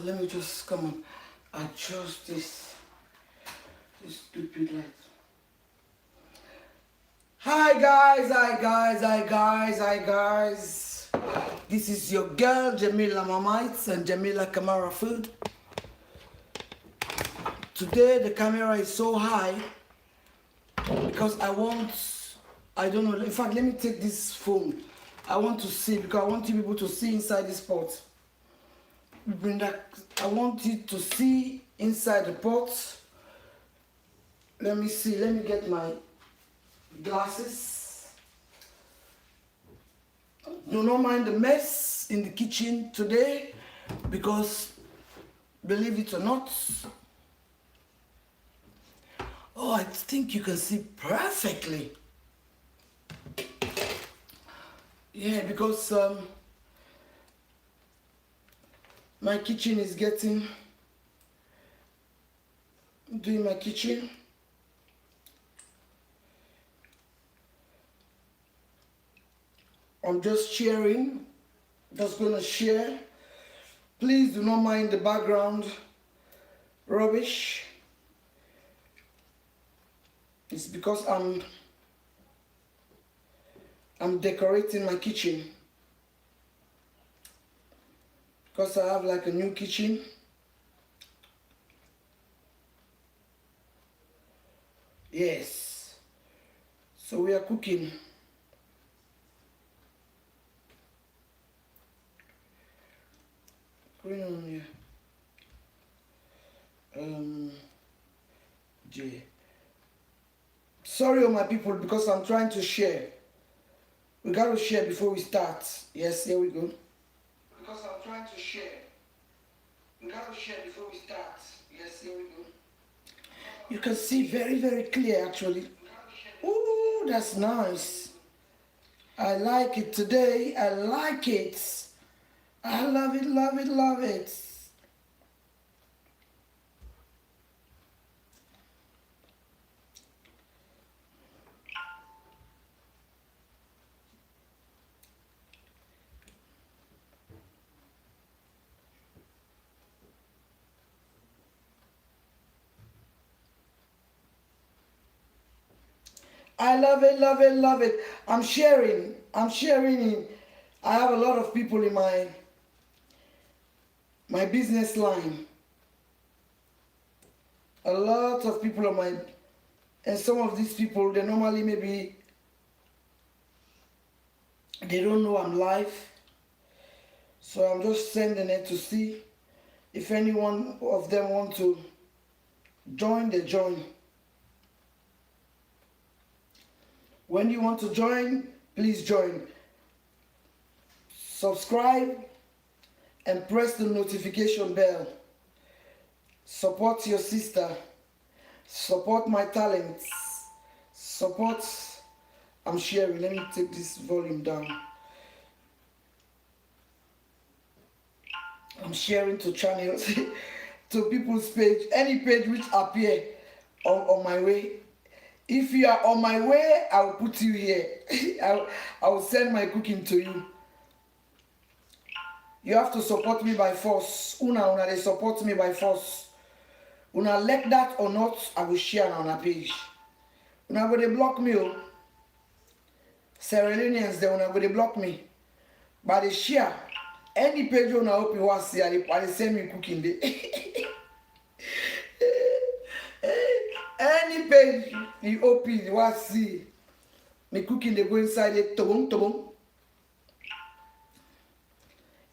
let me just come on. Adjust this stupid light. Hi guys. This is your girl Jamila Mamites and Jamila Camera Food. Today the camera is so high because I don't know, in fact let me take this phone. I want to see because I want you people to see inside this pot. I want you to see inside the pot. Let me see, let me get my glasses. Do not mind the mess in the kitchen today because believe it or not, oh, I think you can see perfectly. Yeah, because my kitchen is doing my kitchen. I'm just sharing, just gonna share. Please do not mind the background rubbish. It's because I'm decorating my kitchen. Because I have like a new kitchen. Yes. So we are cooking. Going on here. J. Sorry, all my people, because I'm trying to share. We got to share before we start. Yes, here we go. Because I'm trying to share. We got to share before we start. Yes, here we go. You can see very, very clear actually. Ooh, that's nice. I like it today. I like it. I love it, love it, love it. I love it, love it, love it. I'm sharing. I have a lot of people in my business line. A lot of people on and some of these people, they normally maybe, they don't know I'm live. So I'm just sending it to see if any one of them want to join, they join. When you want to join, please join. Subscribe and press the notification bell. Support your sister. Support my talents. Support. I'm sharing. Let me take this volume down. I'm sharing to channels, to people's page, any page which appear on my way. If you are on my way, I will put you here. I will send my cooking to you. You have to support me by force. Una, they support me by force. Una like that or not, I will share on a page. Una go they block me, oh. Sierra Leoneans, they una go they block me. But they share. Any page una open was see, they send me cooking day. Any page you open, you want to see me cooking, they go inside it, tobong.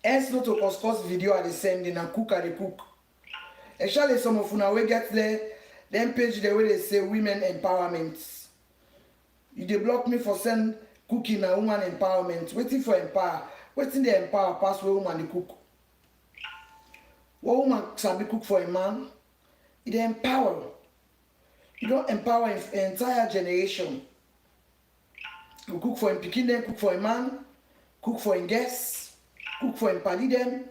Hence not to cause video at the same thing and cook at the cook. Actually, some of you we get there, then page the way they say women empowerment. You they block me for send cooking and woman empowerment. Waiting for empower. Waiting they empower pass where woman they cook. What woman sabi cook for a man? It empower. You don't empower an entire generation. You cook for him picking them, cook for a man, cook for him guests, cook for him party them,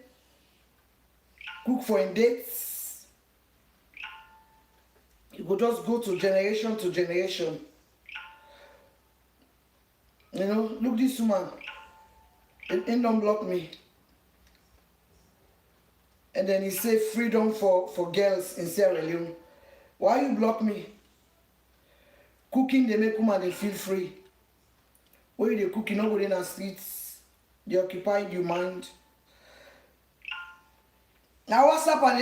cook for him dates. You will just go to generation to generation. You know, look this woman. It don't block me. And then he say freedom for girls in Sierra Leone. Why you block me? Cooking they make woman they feel free. When they cooking nobody in the streets, they occupy your mind. Now WhatsApp and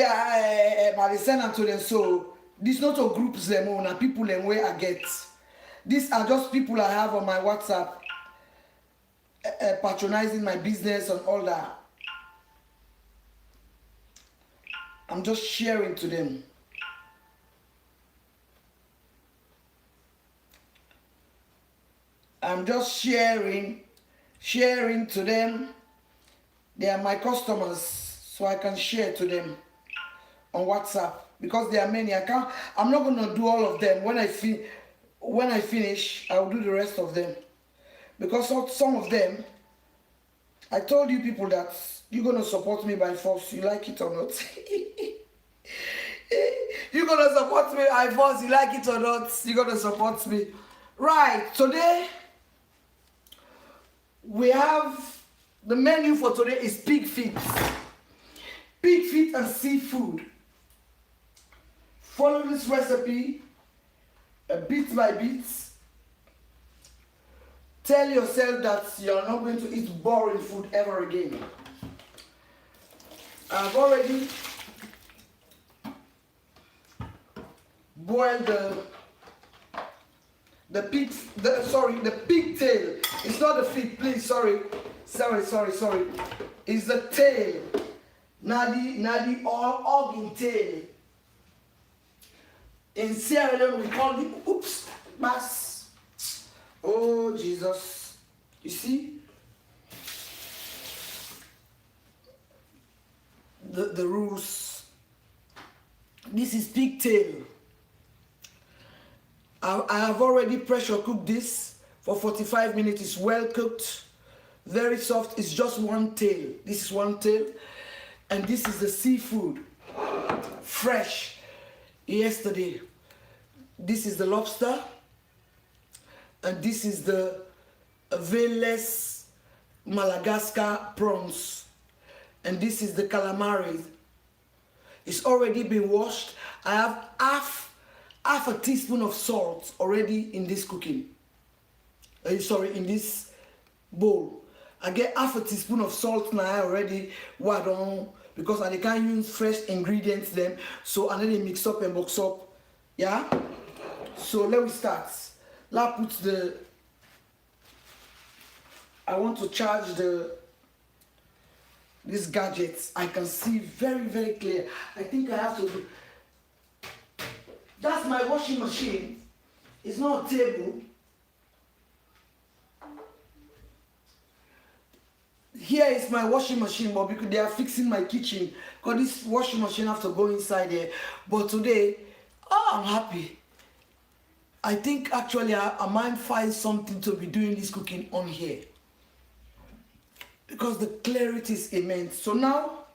they send them to them. So this not a groups them own and people them where I get. These are just people I have on my WhatsApp patronizing my business and all that. I'm just sharing to them. I'm just sharing to them. They are my customers, so I can share to them on WhatsApp because there are many. I'm not gonna do all of them. When I finish, I'll do the rest of them. Because some of them, I told you people that you're gonna support me by force, you like it or not. You're gonna support me by force, you like it or not, you're gonna support me. Right, today we have the menu for today is pig feet. Pig feet and seafood. Follow this recipe bit by bit. Tell yourself that you're not going to eat boring food ever again. I've already boiled the pigtail. It's not the feet, please. Sorry. It's the tail. Nadi or organ tail. In Sierra Leone we call it oops mass. Oh Jesus. You see? The rules. This is pigtail. I have already pressure cooked this for 45 minutes. It's well cooked, very soft. It's just one tail. This is one tail, and this is the seafood, fresh, yesterday. This is the lobster, and this is the veinless Madagascar prawns, and this is the calamari. It's already been washed. I have half a teaspoon of salt already in this cooking. In this bowl. I get half a teaspoon of salt now already. What on? Because I can't use fresh ingredients then. So I need to mix up and box up. Yeah. So let me start. Let's put the. I want to charge these gadgets. I can see very, very clear. I think I have to do. That's my washing machine. It's not a table. Here is my washing machine, but because they are fixing my kitchen, because this washing machine have to go inside there. But today, I'm happy. I think actually I might find something to be doing this cooking on here. Because the clarity is immense. So now,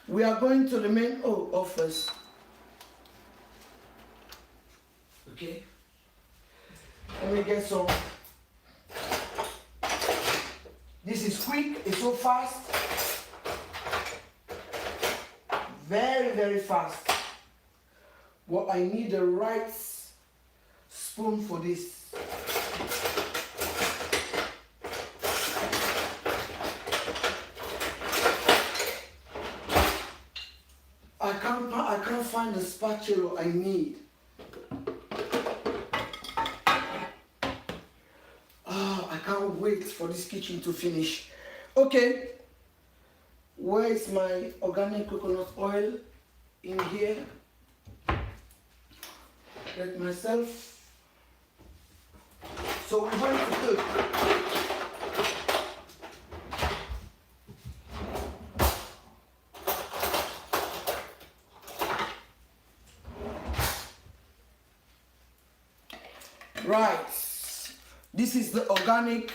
we are going to the main office. Okay. Let me get some. This is quick, it's so fast. Very, very fast. But I need the right spoon for this. I can't find the spatula I need. I can't wait for this kitchen to finish. Okay, where is my organic coconut oil? In here. Get myself. So we're going to cook. Right. This is the organic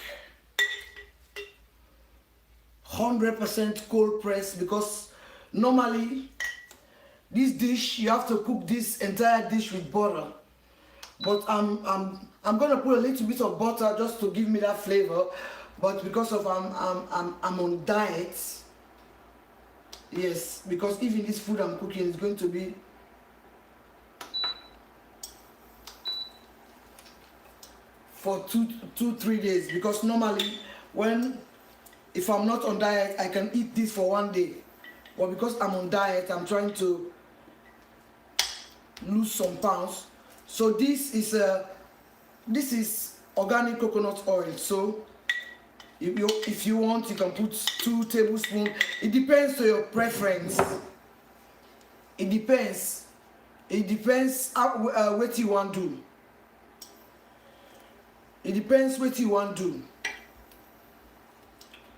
100% cold press, because normally this dish you have to cook this entire dish with butter, but I'm gonna put a little bit of butter just to give me that flavor. But because of I'm on diet, Yes, because even this food I'm cooking is going to be for 3 days, because normally if I'm not on diet I can eat this for 1 day, but because I'm on diet I'm trying to lose some pounds. So this is organic coconut oil. So if you want, you can put 2 tablespoons. It depends on your preference. It depends what you want to do. It depends what you want to do.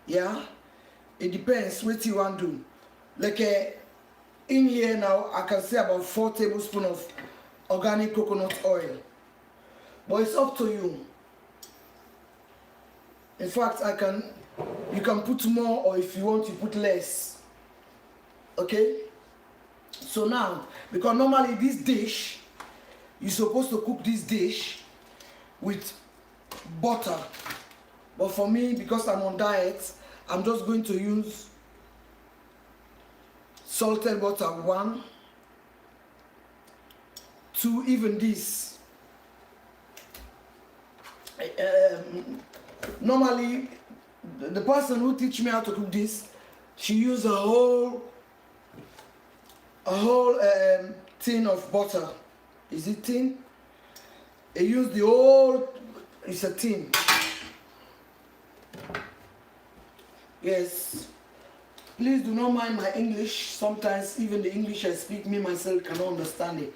Yeah, it depends what you want to do. Like in here now I can say about 4 tablespoons of organic coconut oil, but it's up to you. In fact, you can put more, or if you want you put less. Okay, so now, because normally this dish, you're supposed to cook this dish with butter, but for me, because I'm on diet, I'm just going to use salted butter 1, 2, even this. Normally the person who teach me how to cook this, she used a whole tin of butter. Is it tin? They use the whole, it's a tin. Yes, please do not mind my English. Sometimes even the English I speak, me myself cannot understand it,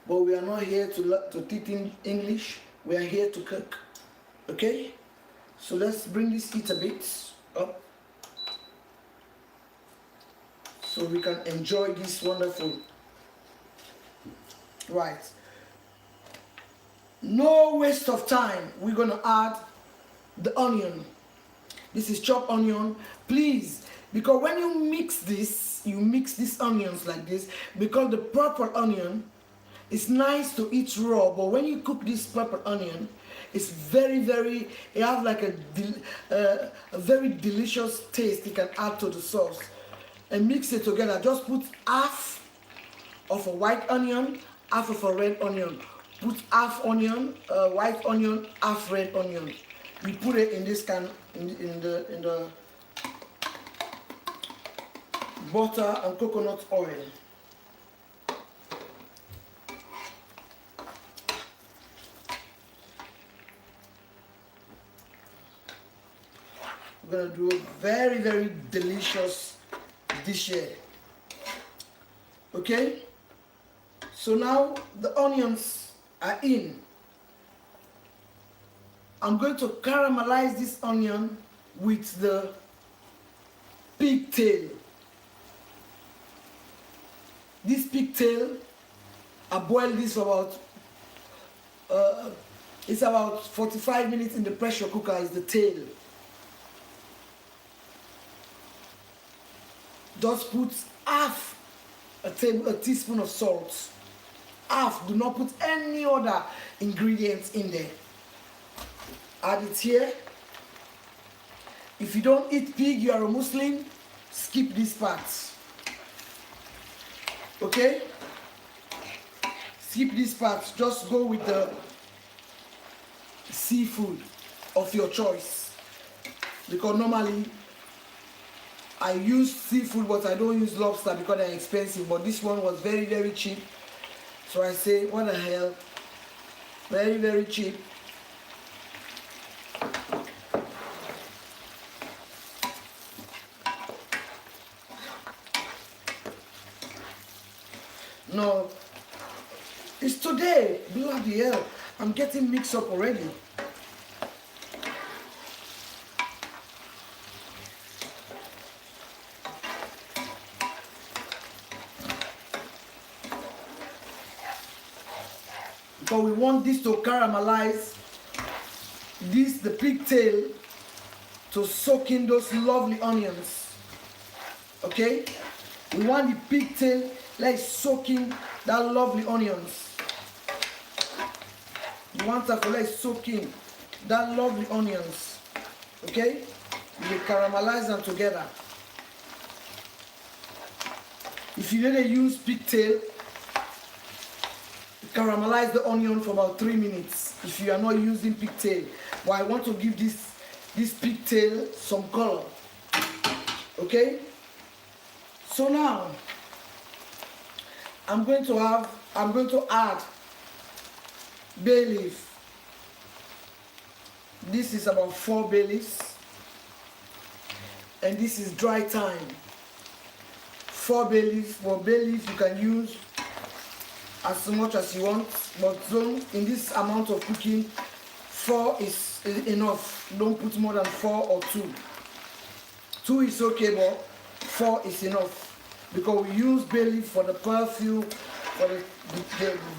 but we are not here to teach English, we are here to cook. Okay, so let's bring this heat a bit up so we can enjoy this wonderful. Right, no waste of time. We're gonna add the onion. This is chopped onion. Please, because when you mix these onions like this, because the purple onion is nice to eat raw, but when you cook this purple onion, it's very, very, it has like a very delicious taste you can add to the sauce. And mix it together. Just put half of a white onion, half of a red onion. Put half onion, white onion, half red onion. You put it in this can, in the butter and coconut oil. We're gonna do a very, very delicious dish here. Okay, so now the onions are in. I'm going to caramelize this onion with the pigtail. This pigtail, I boiled this for about it's about 45 minutes in the pressure cooker. Is the tail. Just put half a teaspoon of salt. Half. Do not put any other ingredients in there. Add it here. If you don't eat pig, you are a Muslim, skip this part. Okay? Skip this part. Just go with the seafood of your choice. Because normally I use seafood, but I don't use lobster because they're expensive. But this one was very, very cheap. So I say, what the hell? Very, very cheap. No, it's today. Bloody hell. I'm getting mixed up already. But we want this to caramelize, the pigtail to soak in those lovely onions. Okay? We want the pigtail like soaking that lovely onions. You want that to like soaking that lovely onions. Okay? We caramelize them together. If you need to use pigtail, caramelize the onion for about 3 minutes if you are not using pigtail. But I want to give this pigtail some color. Okay? So now I'm going to add bay leaf. This is about 4 bay leaves. And this is dry thyme. 4 bay leaves. For bay leaf you can use as much as you want, but in this amount of cooking, 4 is enough. Don't put more than 4 or 2. 2 is okay, but 4 is enough, because we use bay leaf for the perfume, for the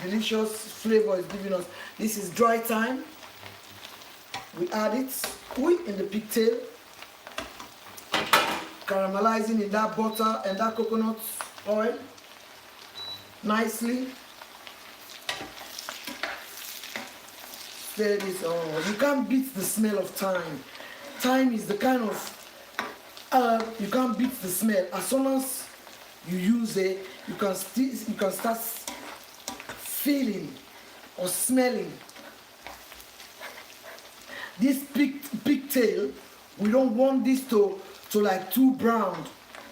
delicious flavor it's giving us. This is dry thyme. We add it in the pigtail, caramelizing in that butter and that coconut oil nicely. There it is. Oh, you can't beat the smell of thyme. Thyme is the kind of herb you can't beat the smell. As soon as you use it, you can start feeling or smelling. This pigtail, we don't want this to like too brown.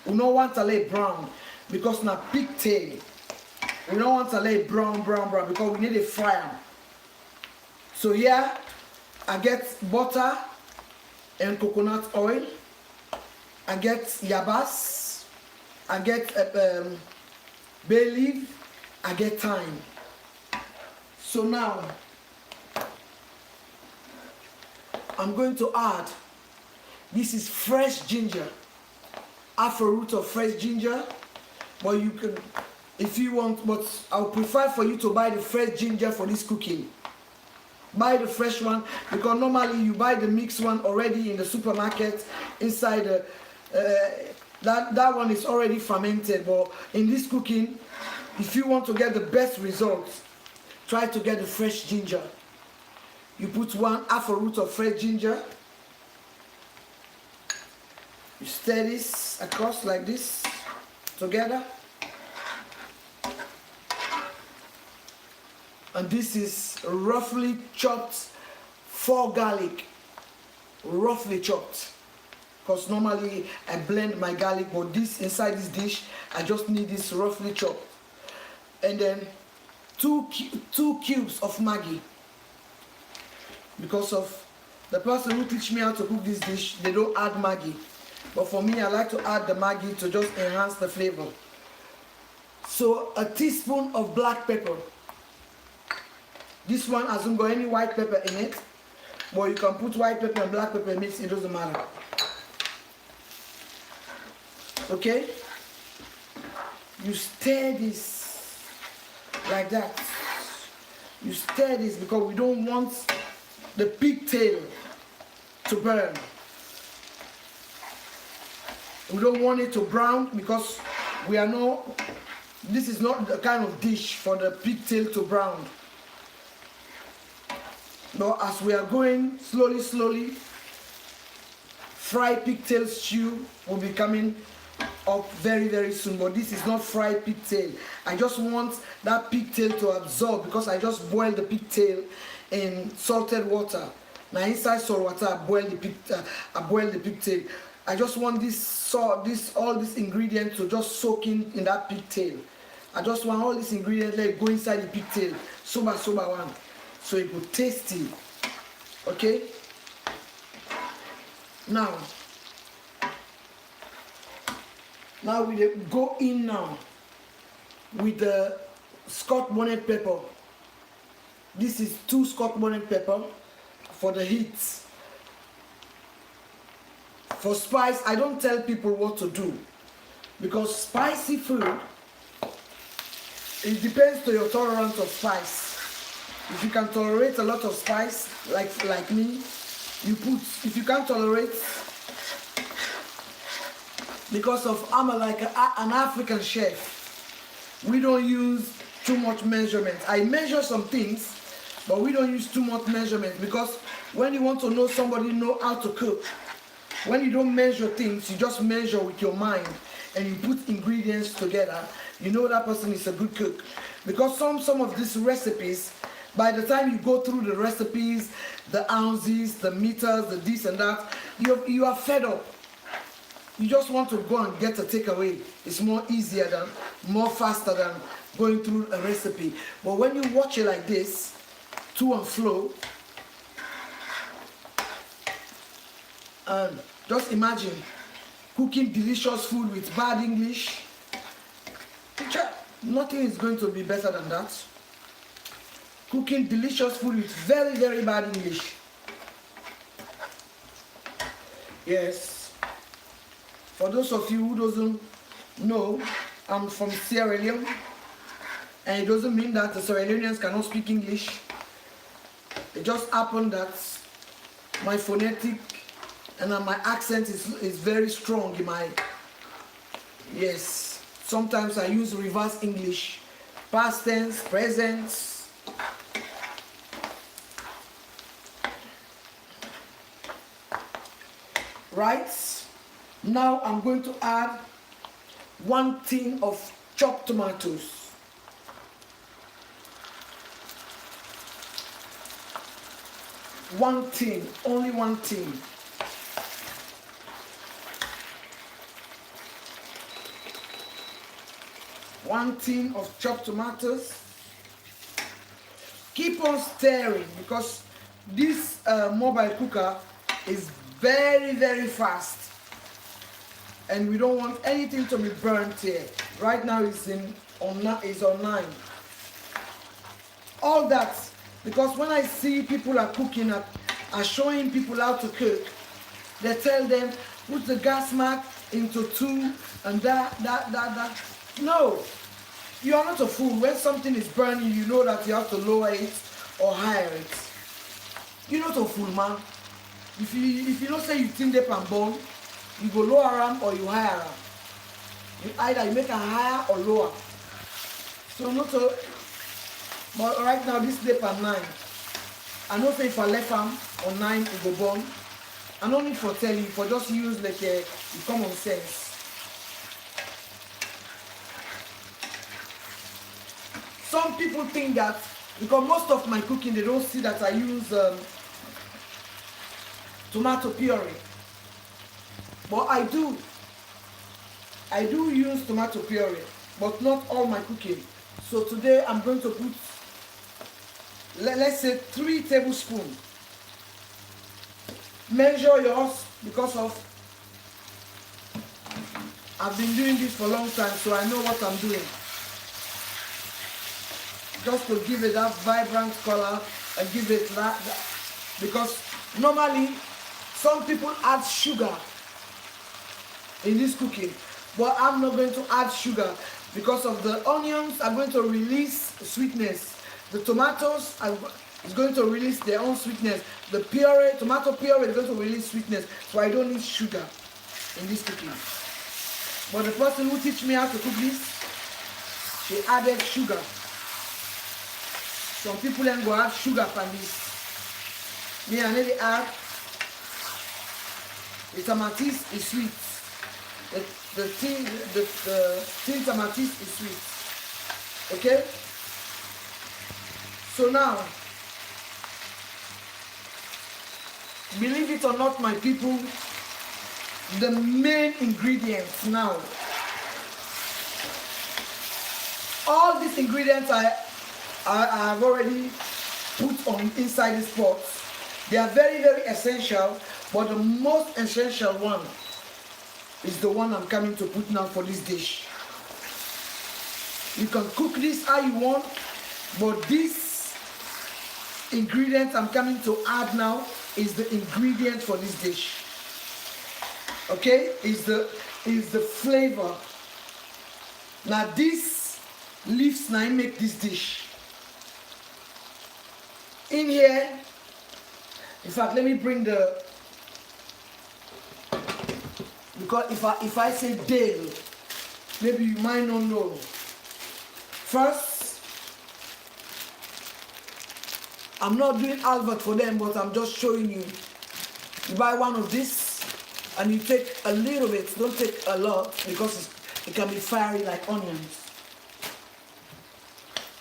We don't want to lay brown, because now pigtail, we don't want to lay brown because we need to fry them. So here I get butter and coconut oil. I get yabas. I get bay leaf. I get thyme. So now I'm going to add, this is fresh ginger, half a root of fresh ginger, but you can, if you want, but I'll prefer for you to buy the fresh ginger for this cooking. Buy the fresh one, because normally you buy the mixed one already in the supermarket inside the, that one is already fermented. But in this cooking, if you want to get the best results, try to get the fresh ginger. You put half a root of fresh ginger. You stir this across like this together. And this is roughly chopped 4 garlic, roughly chopped, because normally I blend my garlic, but this inside this dish I just need this roughly chopped. And then 2 cubes of Maggi, because of the person who teach me how to cook this dish, they don't add Maggi, but for me I like to add the Maggi to just enhance the flavor. So a teaspoon of black pepper. This one hasn't got any white pepper in it, but you can put white pepper and black pepper mix, it doesn't matter. Okay? You stir this like that. You stir this because we don't want the pigtail to burn. We don't want it to brown, because this is not the kind of dish for the pigtail to brown. But as we are going slowly, fried pigtail stew will be coming up very soon. But this is not fried pigtail. I just want that pigtail to absorb, because I just boiled the pigtail in salted water. Now inside salt water, I boiled the pigtail. I just want all these ingredients to just soak in that pigtail. I just want all these ingredients like go inside the pigtail, soba one. So it will tasty. Okay? Now we go in now with the Scotch bonnet pepper. This is 2 Scotch bonnet pepper for the heat. For spice, I don't tell people what to do, because spicy food, it depends to your tolerance of spice. If you can tolerate a lot of spice, like me, you put. If you can't tolerate, because I'm like an African chef, we don't use too much measurement. I measure some things, but we don't use too much measurement, because when you want to know somebody know how to cook, when you don't measure things, you just measure with your mind and you put ingredients together, you know that person is a good cook. Because some of these recipes, by the time you go through the recipes, the ounces, the meters, the this and that, you are fed up. You just want to go and get a takeaway. It's more faster than going through a recipe. But when you watch it like this, to and flow, and just imagine cooking delicious food with bad English. Nothing is going to be better than that. Cooking delicious food with very, very bad English. Yes. For those of you who doesn't know, I'm from Sierra Leone. And it doesn't mean that the Sierra Leoneans cannot speak English. It just happened that my phonetic and my accent is very strong in my... Yes. Sometimes I use reverse English. Past tense, present. Right? Now I'm going to add 1 tin of chopped tomatoes. One tin, only 1 tin. One tin of chopped tomatoes. Keep on stirring because this mobile cooker is very, very fast. And we don't want anything to be burnt here. Right now it's on 9. All that, because when I see people are cooking, are showing people how to cook, they tell them, put the gas mark into 2 and that. No, you are not a fool. When something is burning, you know that you have to lower it or higher it. You're not a fool, man. If you don't say you think they can burn, you go lower them or you higher them. Either you make a higher or lower. So not a... But right now this day per 9. I know say if I left them on 9 it go burn. I don't need for tell you, for just use like a common sense. Some people think that because most of my cooking they don't see that I use tomato puree. But I do use tomato puree, but not all my cooking. So today I'm going to put, let's say 3 tablespoons. Measure yours because of I've been doing this for a long time, so I know what I'm doing. Just to give it that vibrant color and give it that, because normally some people add sugar in this cooking, but I'm not going to add sugar because of the onions are going to release sweetness. The tomatoes is going to release their own sweetness. The puree, tomato puree is going to release sweetness, so I don't need sugar in this cooking. But the person who teach me how to cook this, she added sugar. Some people then go add sugar for this. Me, I need to add. The tomatis is sweet. The tin tomatis is sweet. Okay? So now, believe it or not, my people, the main ingredients now. All these ingredients I've already put on inside this pot. They are very, very essential, but the most essential one is the one I'm coming to put now for this dish. You can cook this how you want, but this ingredient I'm coming to add now is the ingredient for this dish. Okay, is the flavor. Now this leaves now make this dish. In here, in fact, let me bring the, because if I say Dale, maybe you might not know. First, I'm not doing advert for them, but I'm just showing you. You buy one of this, And you take a little bit, don't take a lot because it can be fiery like onions.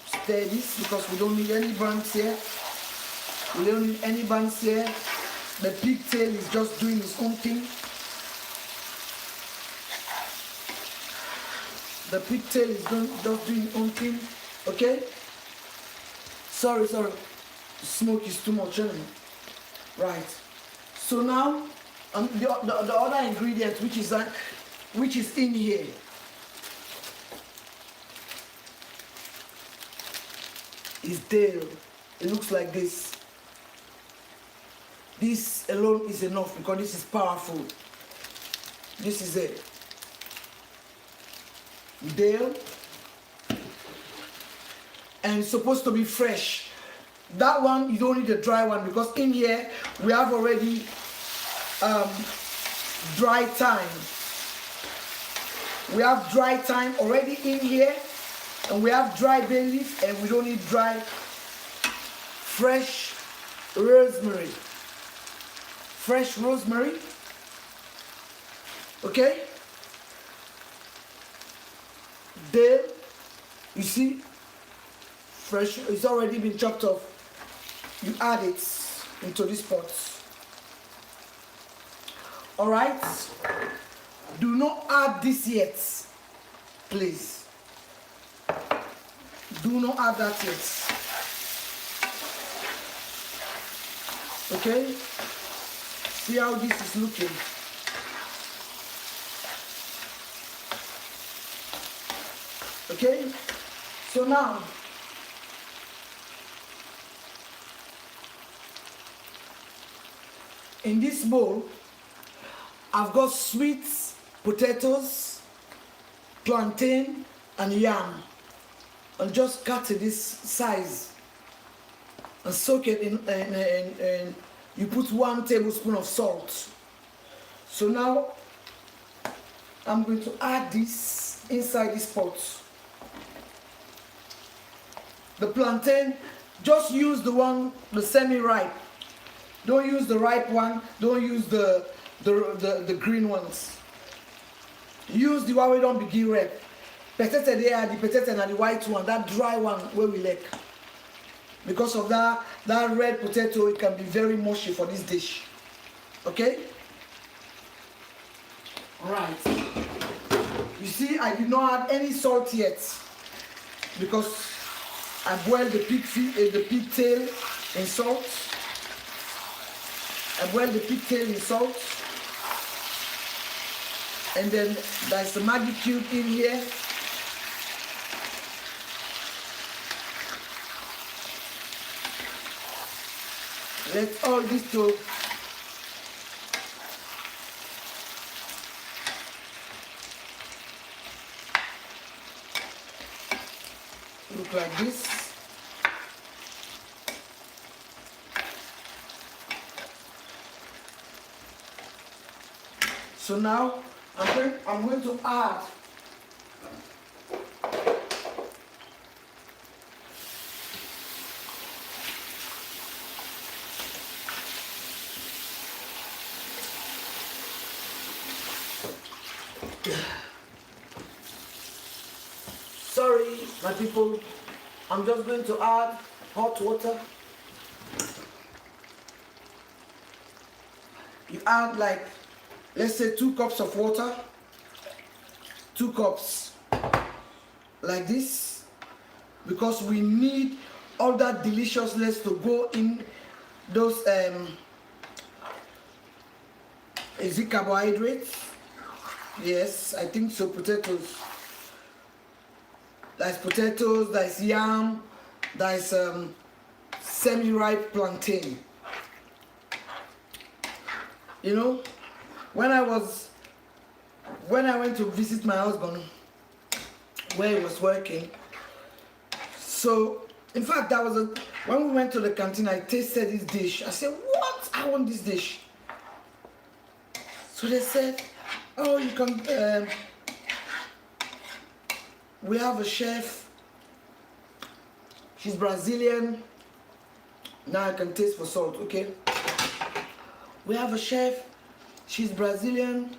Stir this because we don't need any burns here. We don't need any burns here. The pigtail is just doing its own thing. The pigtail is just doing its own thing. Okay? Sorry. The smoke is too much, isn't it? Right. So now, the other ingredient which is in here. Is dill. It looks like this. This alone is enough because this is powerful. This is it. Dill. And it's supposed to be fresh. That one, you don't need a dry one because in here we have already dry thyme. We have dry thyme already in here, and we have dry bay leaf, and we don't need dry fresh rosemary. Fresh rosemary. Okay? Dill, you see, fresh, it's already been chopped off. You add it into this pot. All right? Do not add this yet, please. Do not add that yet. Okay? See how this is looking. Okay? So now, in this bowl, I've got sweet potatoes, plantain, and yam. And just cut it this size and soak it in, and you put 1 tablespoon of salt. So now I'm going to add this inside this pot. The plantain, just use the semi-ripe. Don't use the ripe one. Don't use the green ones. Use the one we don't begin red. Potato there, the potato and the white one, that dry one where we like. Because of that red potato, it can be very mushy for this dish. Okay? Alright. You see, I did not add any salt yet because I boiled the pigtail in salt. I boiled the pigtail in salt. And then there's a Maggi cube in here. Let all this to look like this. So now I'm going to add sorry, my people, I'm just going to add hot water. You add like, let's say 2 cups of water, 2 cups, like this, because we need all that deliciousness to go in those, is it carbohydrates? Yes, I think so, potatoes. There's potatoes, there's yam, there's semi-ripe plantain. You know, when I went to visit my husband where he was working, so in fact when we went to the canteen, I tasted this dish. I said, what? I want this dish. So they said, oh, you can, we have a chef, she's Brazilian. Now I can taste for salt, okay? We have a chef, She's Brazilian.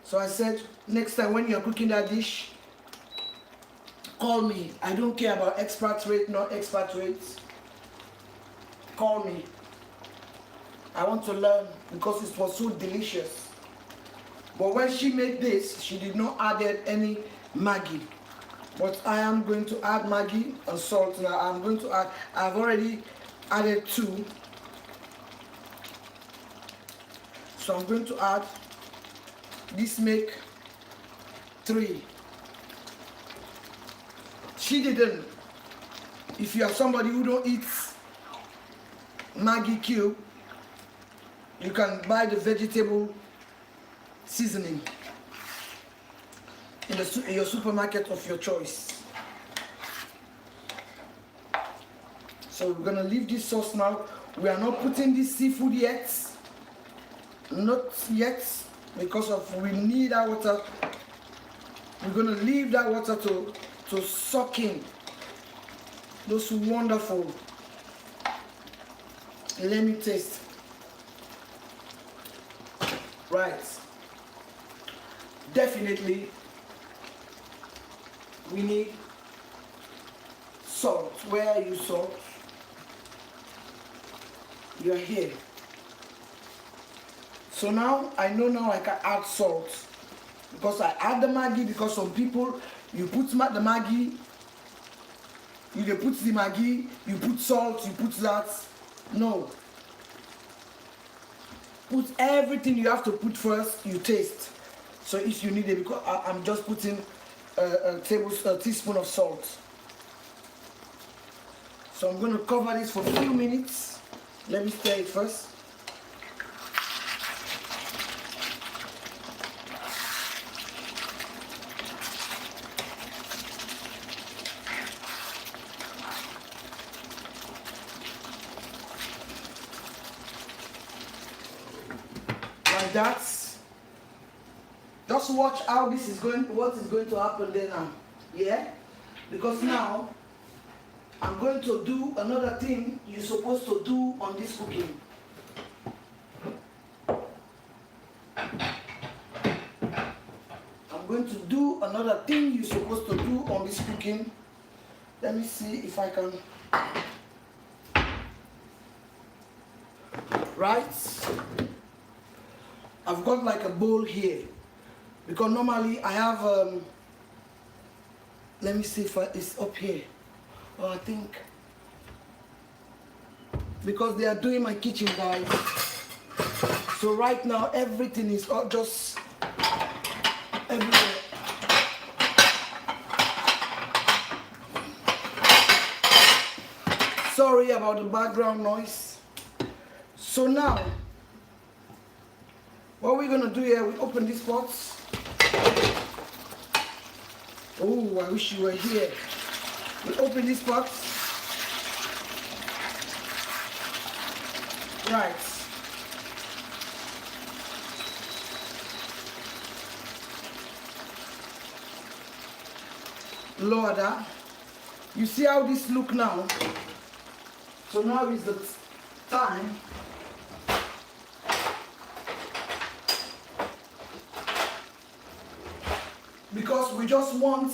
So I said, next time when you're cooking that dish, call me. I don't care about expatriate, not expatriates. Call me. I want to learn because it was so delicious. But when she made this, she did not add any Maggi. But I am going to add Maggi and salt now. I'm going to add, I've already added 2. So I'm going to add, this make 3. She didn't. If you are somebody who don't eat Maggi cube, you can buy the vegetable seasoning in your supermarket of your choice. So we're gonna leave this sauce now. We are not putting this seafood yet. Not yet, because we need that water. We're gonna leave that water to soak in those wonderful. Let me taste. Right. Definitely we need salt. Where are you, salt? You're here. So now I know I can add salt, because I add the Maggi. Because some people, you put the Maggi, you put the Maggi, you put salt, you put that. No. Put everything you have to put first, you taste. So if you need it, because I'm just putting a teaspoon of salt. So I'm going to cover this for a few minutes. Let me stir it first. Like that. Just watch how this is going, what is going to happen there now. Yeah? Because now I'm going to do another thing you're supposed to do on this cooking. I'm going to do another thing you're supposed to do on this cooking. Let me see if I can. Right? I've got like a bowl here. Because normally I have, let me see if it's up here. Oh, I think, because they are doing my kitchen, guys. So right now everything is just everywhere. Sorry about the background noise. So now, what we're gonna do here, we open these pots. Oh, I wish you were here. We open this pot. Right. Lower that. You see how this look now? So now is the time because we just want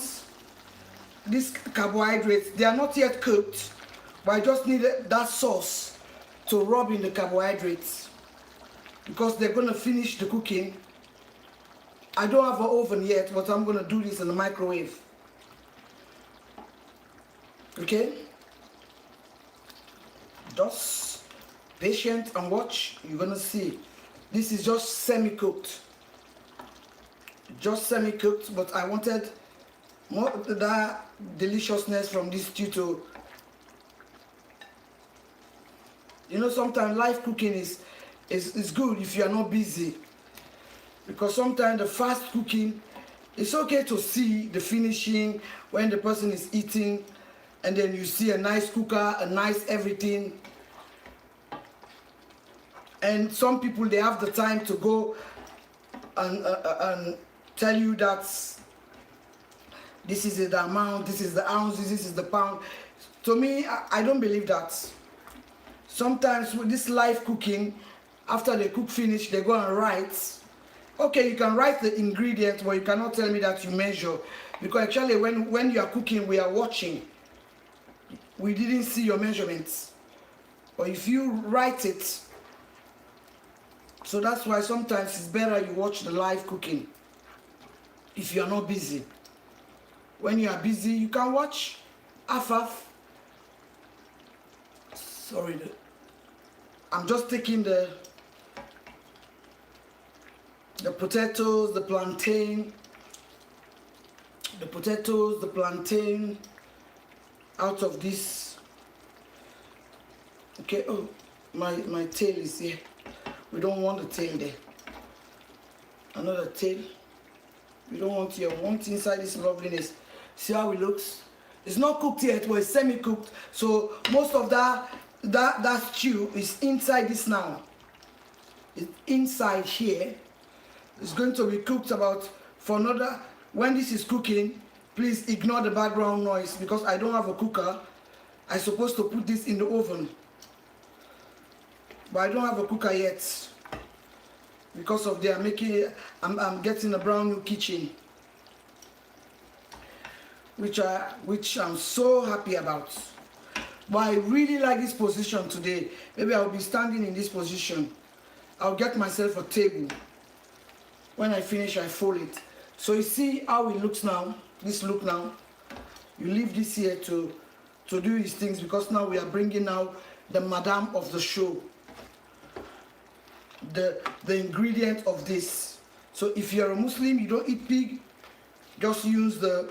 these carbohydrates. They are not yet cooked, but I just need that sauce to rub in the carbohydrates because they're going to finish the cooking. I don't have an oven yet, but I'm going to do this in the microwave. Okay? Just patient and watch. You're going to see. This is just semi-cooked. Just semi-cooked, but I wanted more of that deliciousness from this stew to, you know, sometimes live cooking is good if you are not busy, because sometimes the fast cooking, it's okay to see the finishing when the person is eating, and then you see a nice cooker, a nice everything, and some people, they have the time to go and tell you that this is the amount, this is the ounces, this is the pound. To me, I don't believe that. Sometimes with this live cooking, After they cook finish, they go and write. Okay, you can write the ingredients, but you cannot tell me that you measure. Because actually when you are cooking, we are watching. We didn't see your measurements. But if you write it, so that's why sometimes it's better you watch the live cooking. If you are not busy. When you are busy, you can watch half. Sorry, I'm just taking the potatoes, the plantain out of this. Okay, oh, my tail is here. We don't want the tail there. Another tail. We don't want here. We want inside this loveliness. See how it looks? It's not cooked yet, but it's semi-cooked. So most of that stew is inside this now. It's inside here. It's going to be cooked about for another. When this is cooking, please ignore the background noise because I don't have a cooker. I'm supposed to put this in the oven, but I don't have a cooker yet because of they are making. I'm getting a brand new kitchen, which I'm so happy about. But I really like this position today. Maybe I'll be standing in this position. I'll get myself a table. When I finish, I fold it. So you see how it looks now. This look now. You leave this here to do these things because now we are bringing out the madam of the show. The ingredient of this. So if you're a Muslim, you don't eat pig, just use the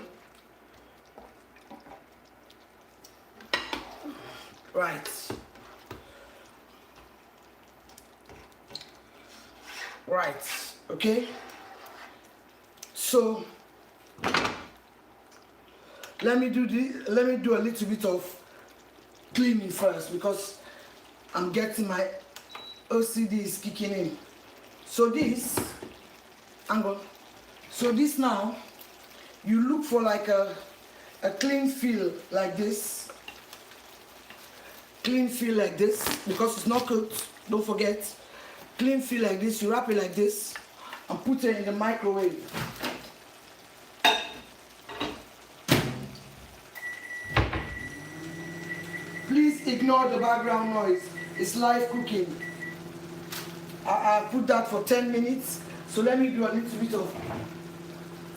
right. Okay. So let me do a little bit of cleaning first because I'm getting my OCD is kicking in. So this, so this now, you look for like a clean feel like this. Clean feel like this because it's not cooked. Don't forget. Clean feel like this. You wrap it like this and put it in the microwave. Please ignore the background noise. It's live cooking. I put that for 10 minutes. So let me do a little bit of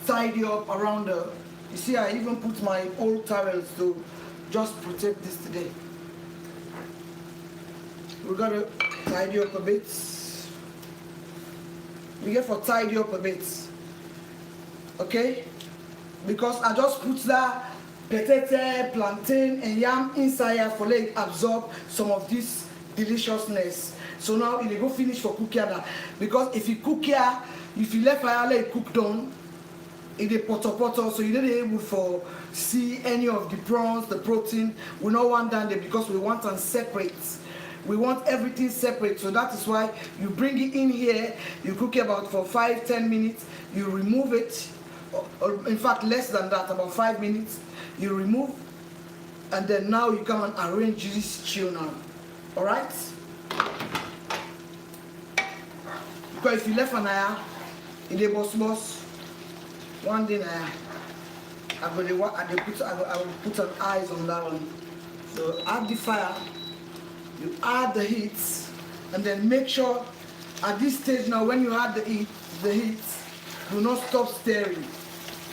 tidy up around the. You see, I even put my old towels to just protect this today. We gotta tidy up a bit. We get for tidy up a bit. Okay? Because I just put that potato, plantain, and yam inside here for let absorb some of this deliciousness. So now it will go finish for cook here. Because if you cook here, if you let fire let it cook down, it is poto, so you don't able for see any of the prawns, the protein. We don't want that there because we want them separate. We want everything separate, so that is why you bring it in here, you cook it about for 5-10 minutes, you remove it, or in fact less than that, about 5 minutes, you remove, and then now you come and arrange this stew now. Alright? Because if you left an hour, it is boss. One day I will put some eyes on that one. So add the fire. You add the heat, and then make sure at this stage now when you add the heat, do not stop stirring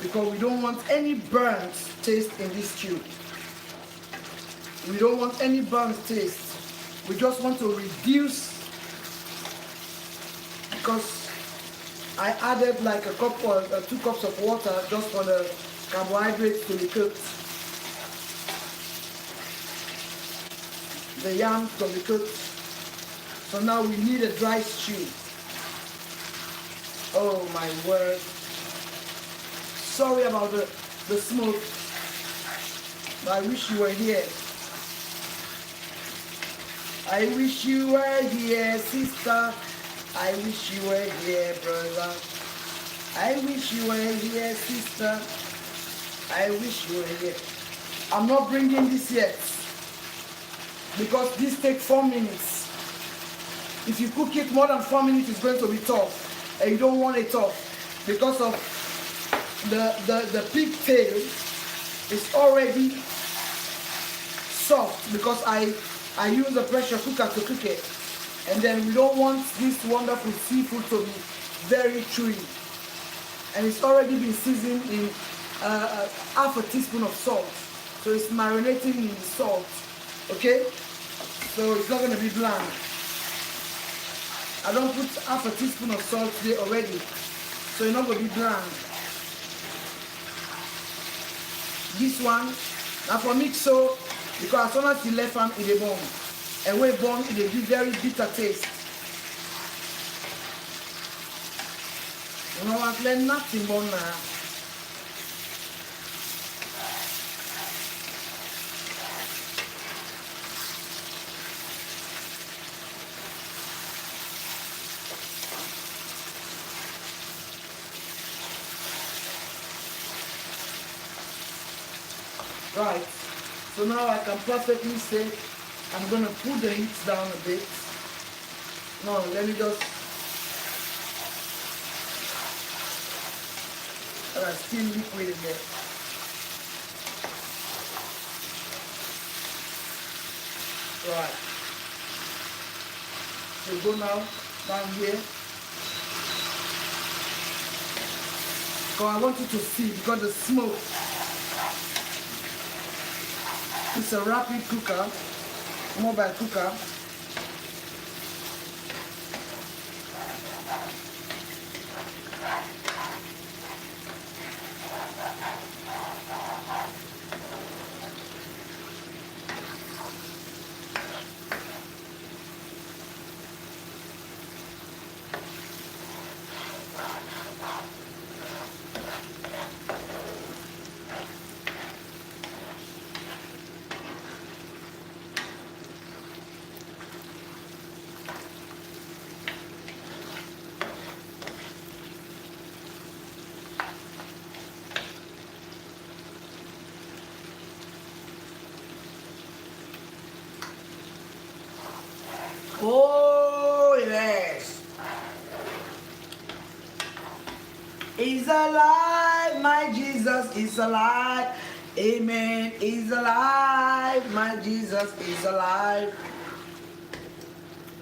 because we don't want any burnt taste in this stew. We don't want any burnt taste. We just want to reduce because I added like a cup or 2 cups of water just for the carbohydrates to be cooked. The yam to be cooked. So now we need a dry stew. Oh my word. Sorry about the smoke. But I wish you were here. I wish you were here, sister. I wish you were here, brother. I wish you were here, sister. I wish you were here. I'm not bringing this yet. Because this takes 4 minutes. If you cook it more than 4 minutes, it's going to be tough, and you don't want it tough because of the pigtail is already soft because I use a pressure cooker to cook it, and then we don't want this wonderful seafood to be very chewy, and it's already been seasoned in half a teaspoon of salt, so it's marinating in the salt. Okay, so it's not going to be bland. I don't put half a teaspoon of salt there already, so it's not going to be bland. This one, now for mix so, because as soon as you left them in the bone, and when bone, it will give very bitter taste. You know, I've learned nothing bone now. Right, so now I can perfectly say I'm going to put the heat down a bit. No, let me just, still liquid in there. Right, so go now down here. So I want you to see, because the smoke, it's a rapid cooker, mobile cooker. Oh, yes. He's alive, my Jesus is alive. Amen. He's alive, my Jesus is alive.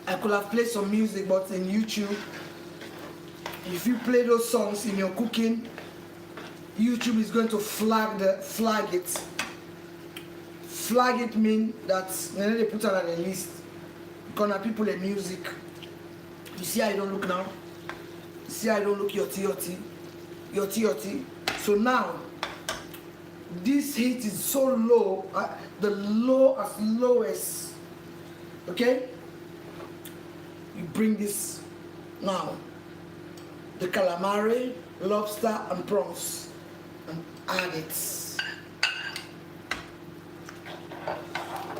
I could have played some music, but in YouTube, if you play those songs in your cooking, YouTube is going to flag it. Flag it means that they put it on the list. Gonna people in music. You see how I don't look now? You see how I don't look your T. So now, this heat is so low, the lowest. Okay? You bring this now. The calamari, lobster, and prawns, and add it.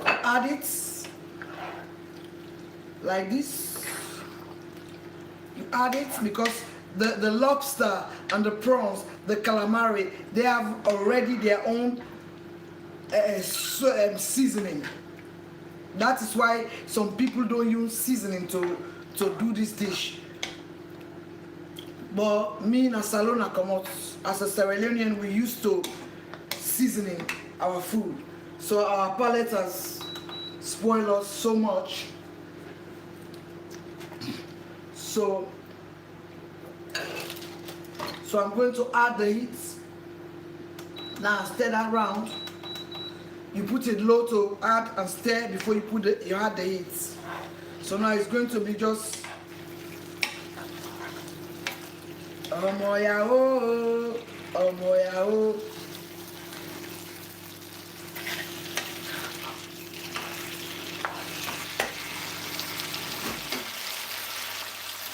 Add it. Like this. You add it because the lobster and the prawns, the calamari, they have already their own seasoning. That is why some people don't use seasoning to do this dish. But me in a salon as a Sierra Leonean, we used to seasoning our food. So our palate has spoiled us so much. So I'm going to add the heat. Now stir that round. You put it low to add and stir before you add the heat. So now it's going to be just oh.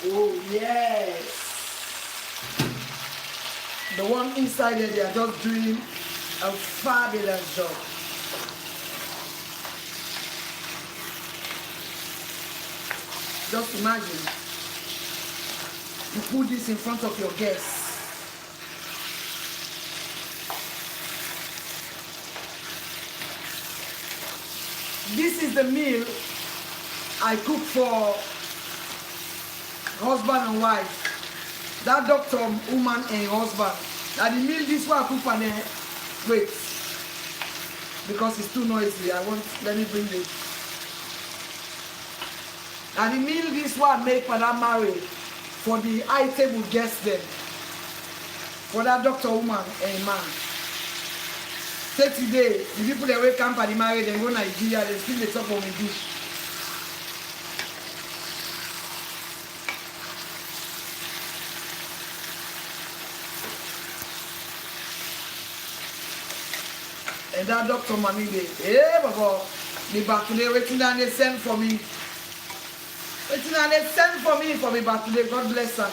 Oh yes. The one inside there, they are just doing a fabulous job. Just imagine, you put this in front of your guests. This is the meal I cook for husband and wife. That doctor, woman and husband. Now the meal this one cook for them. Wait. Because it's too noisy. Let me bring it. Now the meal this one make for that marriage. For the high table guests them. For that doctor, woman and man. Say today, the people that wake up for the marriage, they go Nigeria, they still the top of the dish. And that doctor mommy hey baba, the back today waiting and they send for me. Waiting and they send for me back today. God bless her.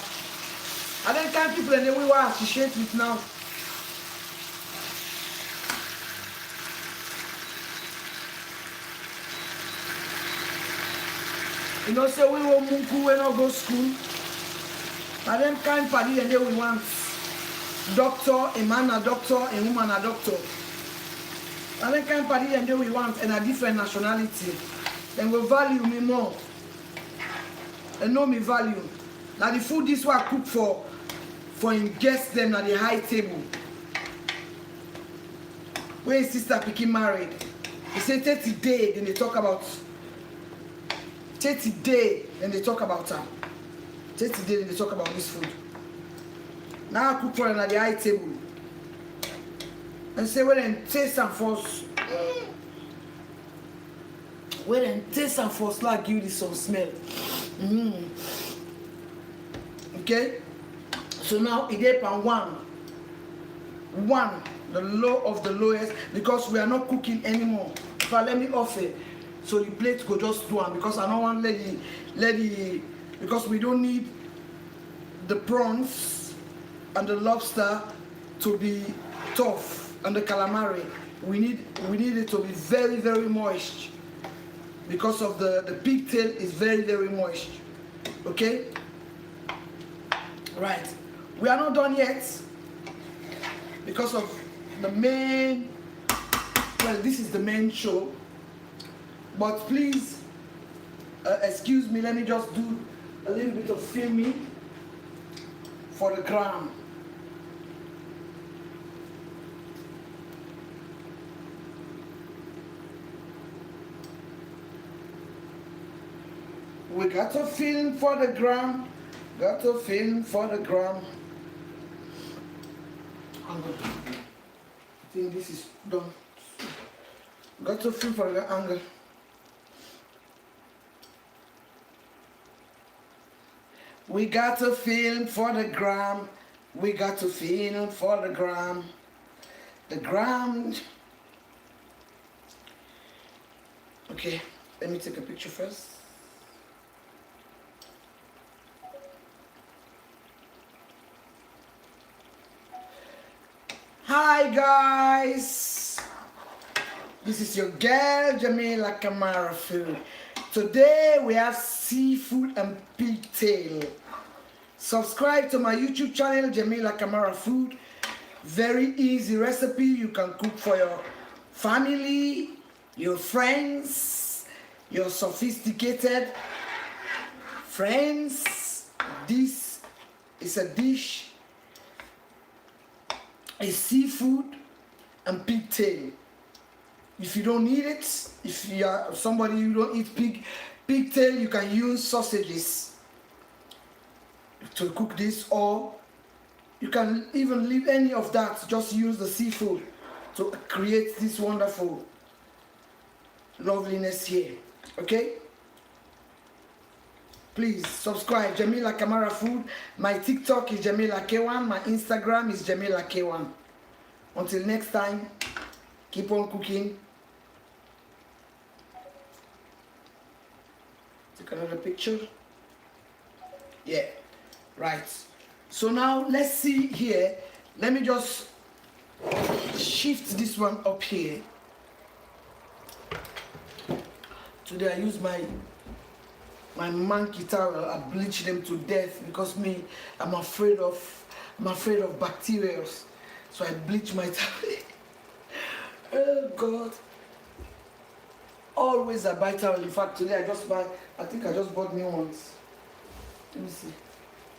And then kind people and they will appreciate it now. You know, say we will munku when not go school. And then kind party and they will want doctor, a man a doctor, a woman a doctor. And then kind party and they will want and a different nationality. Then will value me more. And know me value. Now the food this one cook for him guests them at the high table. When his sister became married, he said 30 days, then they talk about 30 days, then they talk about her. 30 days, then they talk about this food. Now I cook for them at the high table. And say, well then taste and force. Well then taste and force like give this some smell. Okay? So now it gave one, the low of the lowest, because we are not cooking anymore. If I let me off it, so the plate go just do one, because I don't want because we don't need the prawns and the lobster to be tough and the calamari. We need it to be very, very moist, because of the pigtail is very, very moist. Okay? Right. We are not done yet because of the main, well, this is the main show, but please excuse me, let me just do a little bit of filming for the gram. We got to film for the gram. Got to film for the gram. I think this is done. Got to film for the angle. We got to film for the gram. We got to film for the gram. The gram. Okay, let me take a picture first. Hi guys, this is your girl Jamila Kamara Food. Today we have seafood and pigtail. Subscribe to my YouTube channel Jamila Kamara Food. Very easy recipe you can cook for your family, your friends, your sophisticated friends. This is a dish. Is seafood and pigtail. If you don't need it, if you are somebody you don't eat pigtail, you can use sausages to cook this, or you can even leave any of that, just use the seafood to create this wonderful loveliness here. Okay, please subscribe. Jamila Kamara Food. My TikTok is Jamila K1. My Instagram is Jamila K1. Until next time, keep on cooking. Take another picture. Yeah, right. So now let's see here. Let me just shift this one up here. Today I use my monkey towel. I bleach them to death because I'm afraid of bacteria. So I bleach my towel. Oh God. Always I buy towel. In fact, today I think I just bought new ones. Let me see.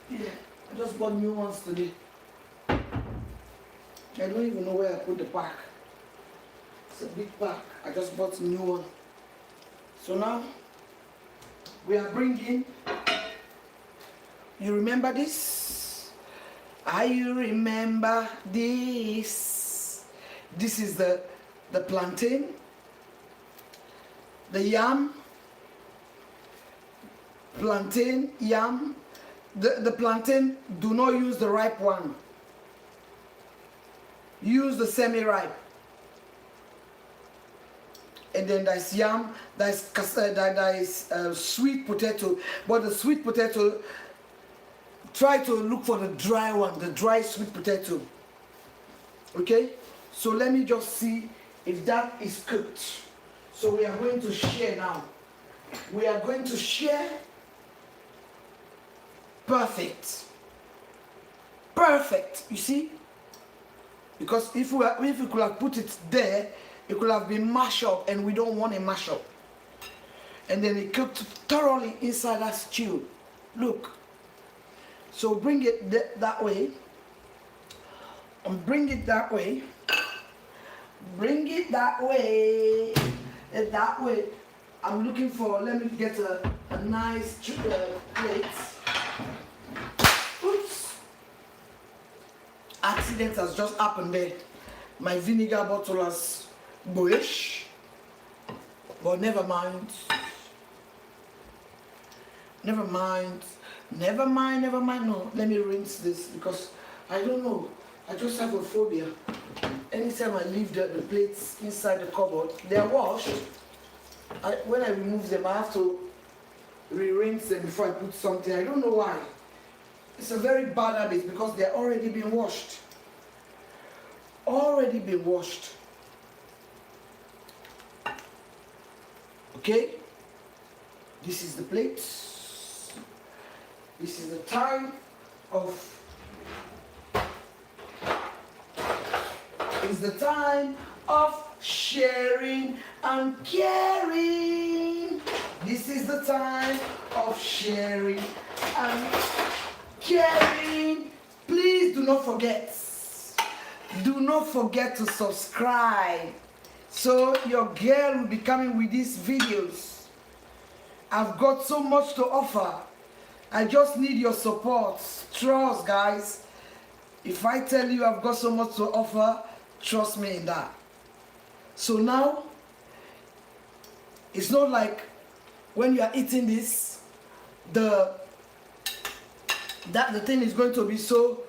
Yeah, I just bought new ones today. I don't even know where I put the pack. It's a big pack. I just bought a new one. So now we are bringing. You remember this? I remember this. This is the plantain, the yam, plantain, yam. The plantain, do not use the ripe one. Use the semi-ripe. And then there's yam, there's sweet potato. But the sweet potato, try to look for the dry one, the dry sweet potato. Okay? So let me just see if that is cooked. So we are going to share now. We are going to share. Perfect. Perfect. You see? Because if we could have put it there, it could have been mashed up, and we don't want a mash up. And then it cooked thoroughly inside that stew. Look. So bring it that way. And bring it that way. Bring it that way. That way. I'm looking for, let me get a nice plate. Oops. Accident has just happened there. My vinegar bottle has boyish. But never mind. Never mind. Never mind, never mind. No, let me rinse this because I don't know. I just have a phobia. Anytime I leave the plates inside the cupboard, they're washed. When I remove them, I have to re-rinse them before I put something. I don't know why. It's a very bad habit because they're already been washed. Already been washed. Okay? This is the plate. This is the time of. It's the time of sharing and caring. This is the time of sharing and caring. Please do not forget. Do not forget to subscribe. So your girl will be coming with these videos. I've got so much to offer. I just need your support. Trust, guys. If I tell you I've got so much to offer, trust me in that. So now, it's not like when you are eating this, the thing is going to be so,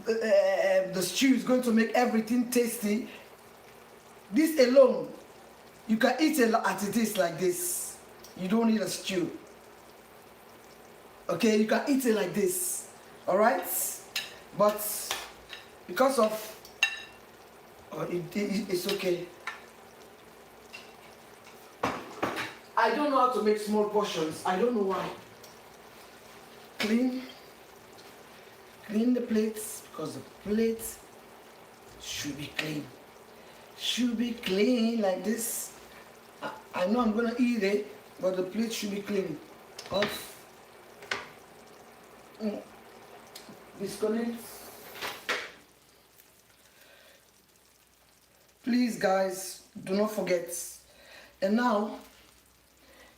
the stew is going to make everything tasty. This alone, you can eat it as it is like this. You don't need a stew. Okay, you can eat it like this. Alright? But because of it's okay. I don't know how to make small portions. I don't know why. Clean the plates because the plates should be clean. Should be clean like this. I know I'm gonna eat it, but the plate should be clean. Off. Disconnect. Please, guys, do not forget. And now,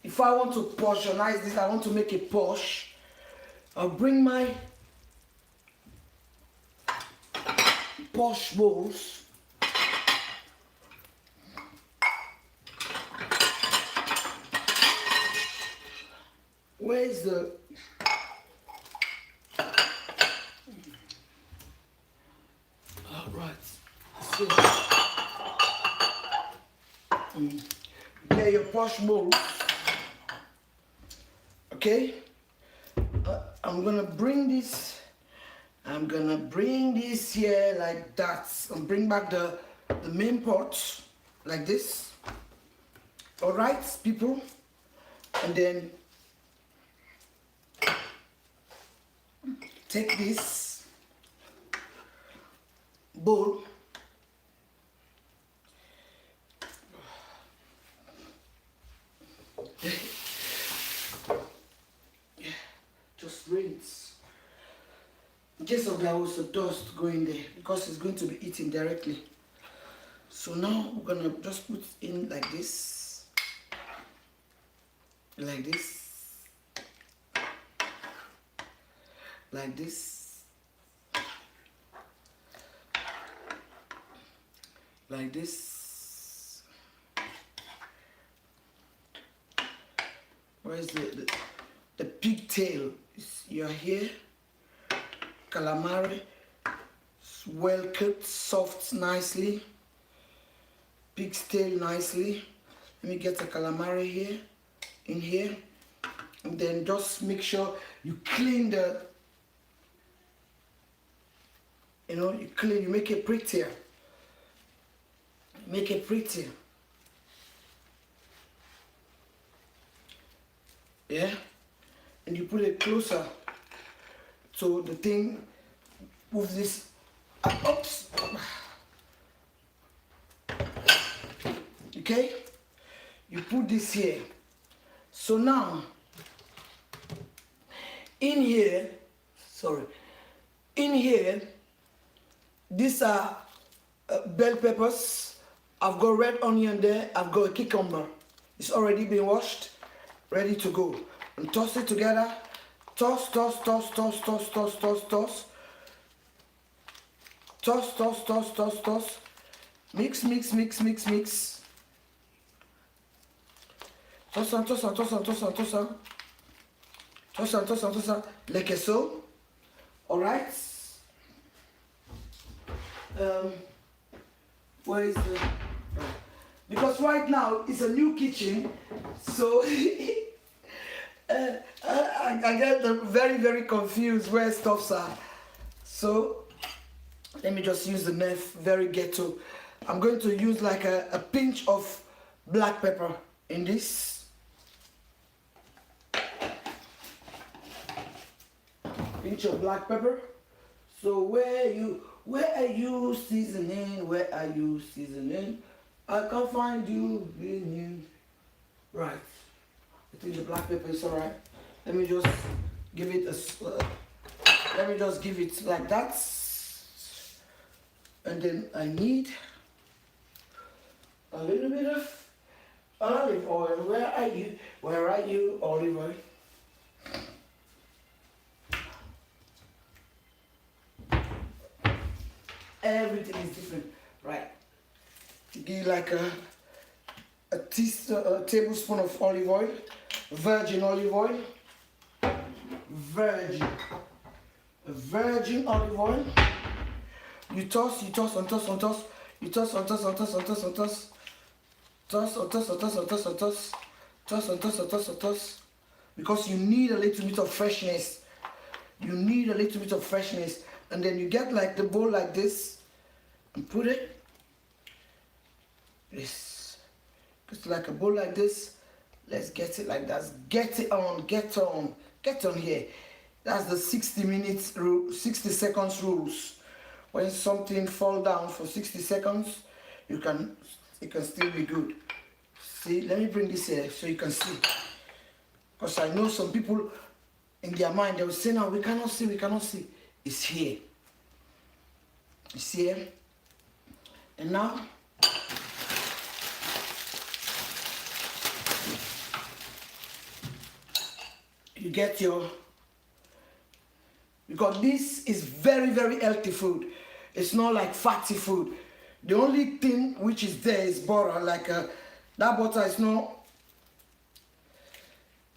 if I want to portionize this, I want to make a posh, I'll bring my posh bowls. Where's the... All right. See. Get your posh bowl. Okay. I'm gonna bring this. I'm gonna bring this here like that, and bring back the main pot like this. All right, people. And then take this bowl. Just there was a dust going there because it's going to be eating directly. So now we're gonna just put in like this, like this, like this, like this. Where is the pigtail? You're here. Calamari, well cooked, soft nicely. Pigtail nicely. Let me get the calamari here, in here, and then just make sure you clean the, you clean, you make it prettier. Make it prettier. Yeah, and you put it closer to the thing. Move this. Oops. Okay, you put this here. So now, in here, these are bell peppers. I've got red onion there. I've got a cucumber. It's already been washed, ready to go. And toss it together. Toss, toss, toss, toss, toss, toss, toss, toss. Toss, toss, toss, toss, toss. Mix, mix, mix, mix, mix. Toss on, toss on, toss on, toss on, toss on. Toss on, toss on, toss on. Like so. Alright. Where is the... Because right now it's a new kitchen, so I get very, very confused where stuffs are. So let me just use the knife, very ghetto. I'm going to use like a pinch of black pepper in this. Pinch of black pepper. So where are you seasoning? Where are you seasoning? I can't find you. Right. I think the black pepper is alright. Let me just give it let me just give it like that. And then I need a little bit of olive oil. Where are you? Where are you, olive oil? Everything is different, right? Give like a tablespoon of olive oil, virgin olive oil, virgin olive oil. You toss on toss on toss, you toss on toss on toss on toss on toss, toss on toss on toss on toss on toss, toss on toss on toss on toss, because you need a little bit of freshness. You need a little bit of freshness, and then you get like the bowl like this, and put it. This, just like a bowl like this. Let's get it like that. Get it on, get on here. That's the 60 minutes rule, 60 seconds rules. When something fall down for 60 seconds, it can still be good. See, let me bring this here so you can see. Because I know some people in their mind, they will say, no, we cannot see, we cannot see. It's here. It's here. And now, you get your, because this is very, very healthy food. It's not like fatty food. The only thing which is there is butter. Like that butter is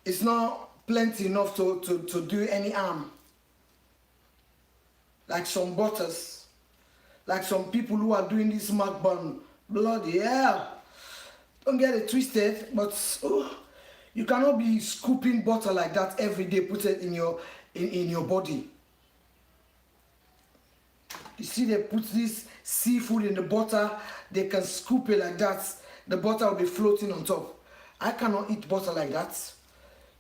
it's not plenty enough to do any harm. Like some butters, like some people who are doing this mukbang, bloody hell. Don't get it twisted, but you cannot be scooping butter like that every day, put it in your body. You see, they put this seafood in the butter, they can scoop it like that, the butter will be floating on top. I cannot eat butter like that.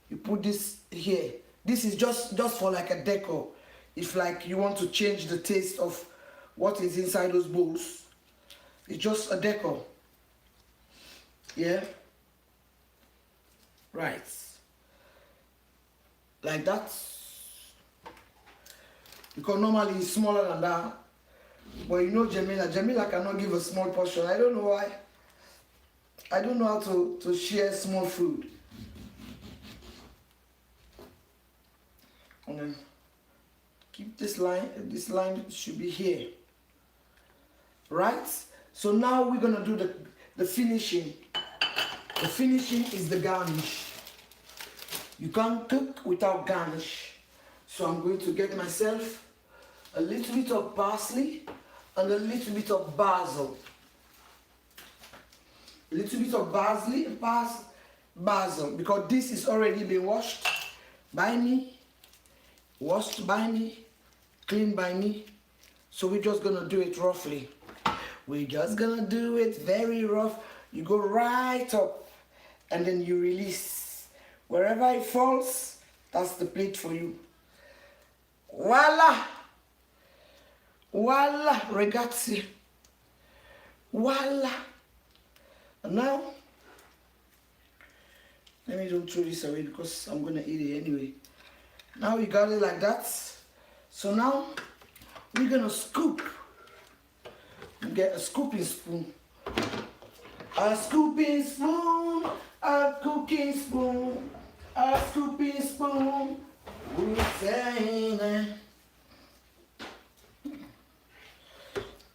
You put this here. This is just for like a decor. If like you want to change the taste of what is inside those bowls. It's just a decor. Yeah? Right. Like that. because normally it's smaller than that. But you know Jamila cannot give a small portion. I don't know why. I don't know how to share small food. And then keep this line should be here. Right? So now we're gonna do the finishing. The finishing is the garnish. You can't cook without garnish. So I'm going to get myself a little bit of parsley and a little bit of basil. A little bit of basil, because this is already been washed by me, cleaned by me. So we're just gonna do it roughly. We're just gonna do it very rough. You go right up and then you release. Wherever it falls, that's the plate for you. Voila! Voila, ragazzi. Voila. And now, let me don't throw this away because I'm gonna eat it anyway. Now we got it like that. So now, we're gonna scoop. Get a scooping spoon. A scooping spoon, a cooking spoon, a scooping spoon. We're saying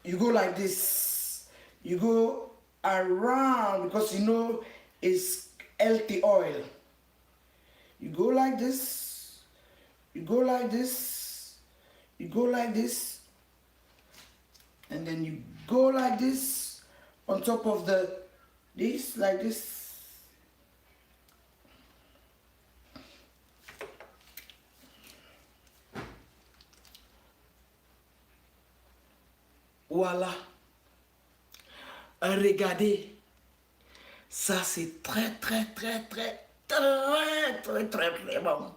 you go like this. You go around because you know it's healthy oil. You go like this. You go like this. You go like this. And then you go like this on top of this, like this. Voilà. Regardez. Ça c'est très bon.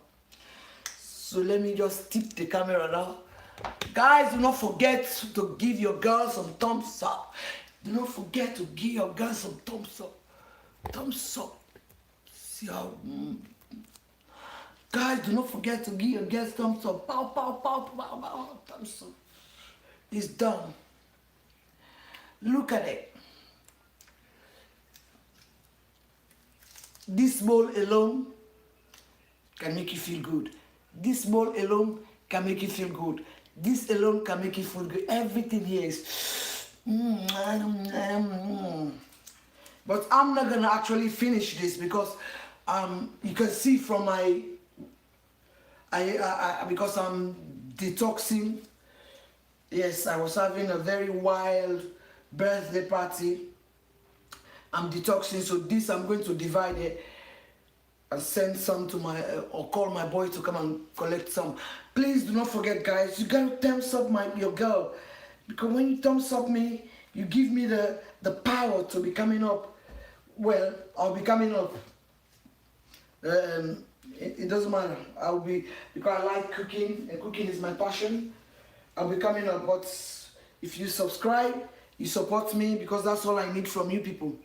So let me just tip the camera now. Guys, do not forget to give your girl some thumbs up. Do not forget to give your girl some thumbs up. Thumbs up. See how... Guys, do not forget to give your girl thumbs up. Pow, pow, pow, pow, pow. Thumbs up. It's done. Look at it. This bowl alone can make you feel good. This bowl alone can make you feel good. This alone can make you feel good. Everything here is... But I'm not gonna actually finish this because you can see from my... because I'm detoxing. Yes, I was having a very wild birthday party. I'm detoxing, so this I'm going to divide it and send some to my or call my boy to come and collect some. Please do not forget, guys, you gotta thumbs up your girl, because when you thumbs up me, you give me the power to be coming up. Well, I'll be coming up. It doesn't matter. I'll be, because I like cooking and cooking is my passion. I'll be coming up, but if you subscribe, you support me, because that's all I need from you people.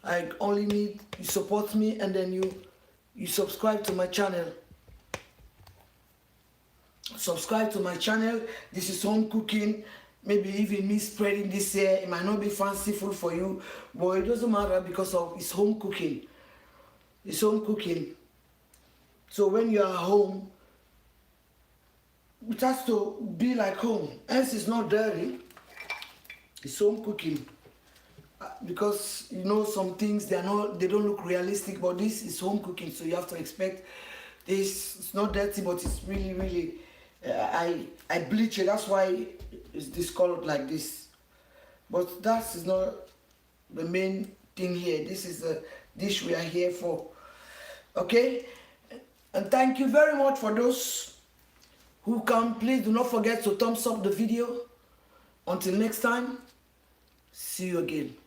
I only need you support me, and then you subscribe to my channel. Subscribe to my channel. This is home cooking. Maybe even me spreading this here, it might not be fanciful for you, but it doesn't matter because it's home cooking. It's home cooking. So when you are home, it has to be like home. Else it's not dirty. It's home cooking. Because you know some things they don't look realistic, but this is home cooking, so you have to expect this. It's not dirty, but it's really I bleach it, that's why it's discolored like this. But that is not the main thing here. This is the dish we are here for. Okay, and thank you very much for those who come. Please do not forget to thumbs up the video. Until next time, see you again.